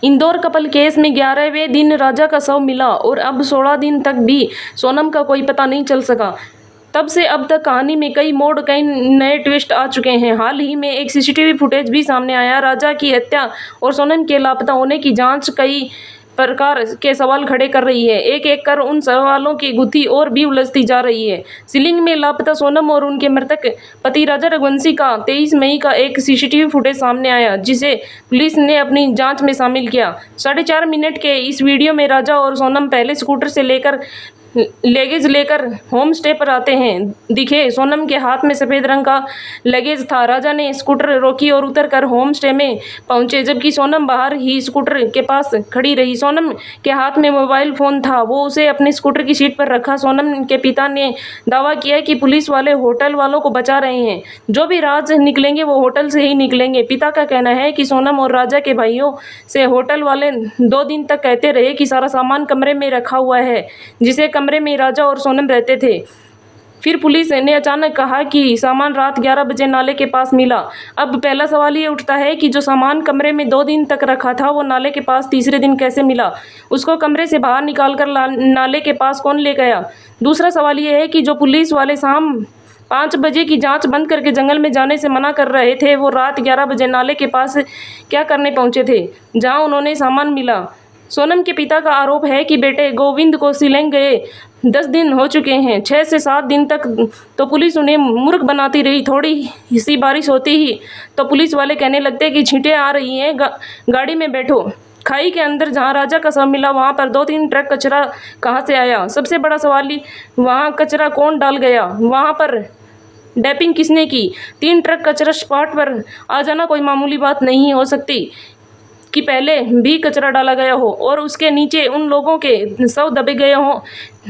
Indore couple case में 11वें दिन राजा का शव मिला और अब 16 दिन तक भी सोनम का कोई पता नहीं चल सका। तब से अब तक कहानी में कई मोड़, कई नए ट्विस्ट आ चुके हैं। हाल ही में एक सीसीटीवी फुटेज भी सामने आया। राजा की हत्या और सोनम के लापता होने की जांच कई प्रकार के सवाल खड़े कर रही है। एक एक कर उन सवालों की गुत्थी और भी उलझती जा रही है। सीलिंग में लापता सोनम और उनके मृतक पति राजा रघुवंशी का 23 मई का एक सीसीटीवी फुटेज सामने आया, जिसे पुलिस ने अपनी जांच में शामिल किया। 4.5 मिनट के इस वीडियो में राजा और सोनम पहले स्कूटर से लगेज लेकर होम स्टे पर आते हैं दिखे। सोनम के हाथ में सफ़ेद रंग का लगेज था। राजा ने स्कूटर रोकी और उतरकर होम स्टे में पहुंचे, जबकि सोनम बाहर ही स्कूटर के पास खड़ी रही। सोनम के हाथ में मोबाइल फ़ोन था, वो उसे अपने स्कूटर की सीट पर रखा। सोनम के पिता ने दावा किया कि पुलिस वाले होटल वालों को बचा रहे हैं, जो भी राज निकलेंगे वो होटल से ही निकलेंगे। पिता का कहना है कि सोनम और राजा के भाइयों से होटल वाले 2 दिन तक कहते रहे कि सारा सामान कमरे में रखा हुआ है, जिसे कमरे में राजा और सोनम रहते थे। फिर पुलिस ने अचानक कहा कि सामान रात 11 बजे नाले के पास मिला। अब पहला सवाल ये उठता है कि जो सामान कमरे में 2 दिन तक रखा था, वो नाले के पास तीसरे दिन कैसे मिला? उसको कमरे से बाहर निकालकर नाले के पास कौन ले गया? दूसरा सवाल ये है कि जो पुलिस वाले शाम 5 बजे की जांच बंद करके जंगल में जाने से मना कर रहे थे, वो रात 11 बजे नाले के पास क्या करने पहुंचे थे, जहां उन्होंने सामान मिला? सोनम के पिता का आरोप है कि बेटे गोविंद को शिलंग गए 10 दिन हो चुके हैं। 6 से 7 दिन तक तो पुलिस उन्हें मूर्ख बनाती रही। थोड़ी सी बारिश होती ही तो पुलिस वाले कहने लगते कि छींटें आ रही हैं, गाड़ी में बैठो। खाई के अंदर जहां राजा का शव मिला, वहां पर 2-3 ट्रक कचरा कहां से आया? सबसे बड़ा सवाल ही वहां कचरा कौन डाल गया? वहां पर डैपिंग किसने की? 3 ट्रक कचरा स्पॉट पर आ जाना कोई मामूली बात नहीं हो सकती कि पहले भी कचरा डाला गया हो और उसके नीचे उन लोगों के शव दबे गए हों,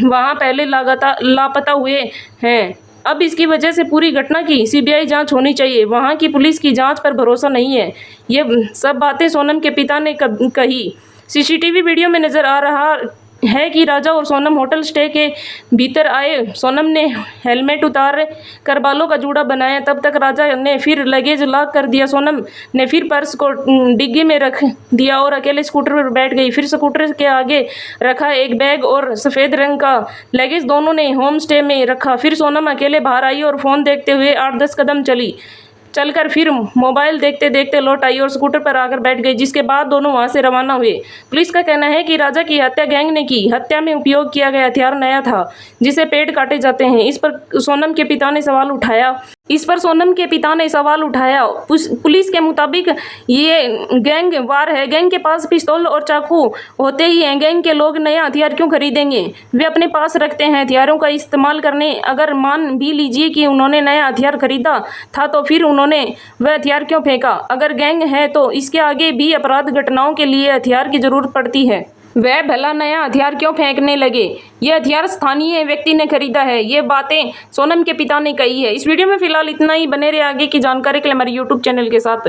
वहां पहले लापता हुए हैं। अब इसकी वजह से पूरी घटना की सीबीआई जांच होनी चाहिए। वहां की पुलिस की जांच पर भरोसा नहीं है। ये सब बातें सोनम के पिता ने कही। सीसीटीवी वीडियो में नजर आ रहा है कि राजा और सोनम होटल स्टे के भीतर आए। सोनम ने हेलमेट उतार कर बालों का जूड़ा बनाया। तब तक राजा ने फिर लगेज लॉक कर दिया। सोनम ने फिर पर्स को डिग्गी में रख दिया और अकेले स्कूटर पर बैठ गई। फिर स्कूटर के आगे रखा एक बैग और सफ़ेद रंग का लगेज दोनों ने होम स्टे में रखा। फिर सोनम अकेले बाहर आई और फ़ोन देखते हुए 8-10 कदम चलकर फिर मोबाइल देखते देखते लौट आई और स्कूटर पर आकर बैठ गई, जिसके बाद दोनों वहां से रवाना हुए। पुलिस का कहना है कि राजा की हत्या गैंग ने की। हत्या में उपयोग किया गया हथियार नया था, जिसे पेड़ काटे जाते हैं। इस पर सोनम के पिता ने सवाल उठाया। पुलिस के मुताबिक ये गैंग वार है। गैंग के पास पिस्तौल और चाकू होते ही हैं। गैंग के लोग नया हथियार क्यों खरीदेंगे? वे अपने पास रखते हैं हथियारों का इस्तेमाल करने। अगर मान भी लीजिए कि उन्होंने नया हथियार खरीदा था, तो फिर उन्होंने वह हथियार क्यों फेंका? अगर गैंग है तो इसके आगे भी अपराध घटनाओं के लिए हथियार की जरूरत पड़ती है। वह भला नया हथियार क्यों फेंकने लगे? यह हथियार स्थानीय व्यक्ति ने खरीदा है। ये बातें सोनम के पिता ने कही है। इस वीडियो में फिलहाल इतना ही। बने रहे आगे की जानकारी के लिए हमारे यूट्यूब चैनल के साथ।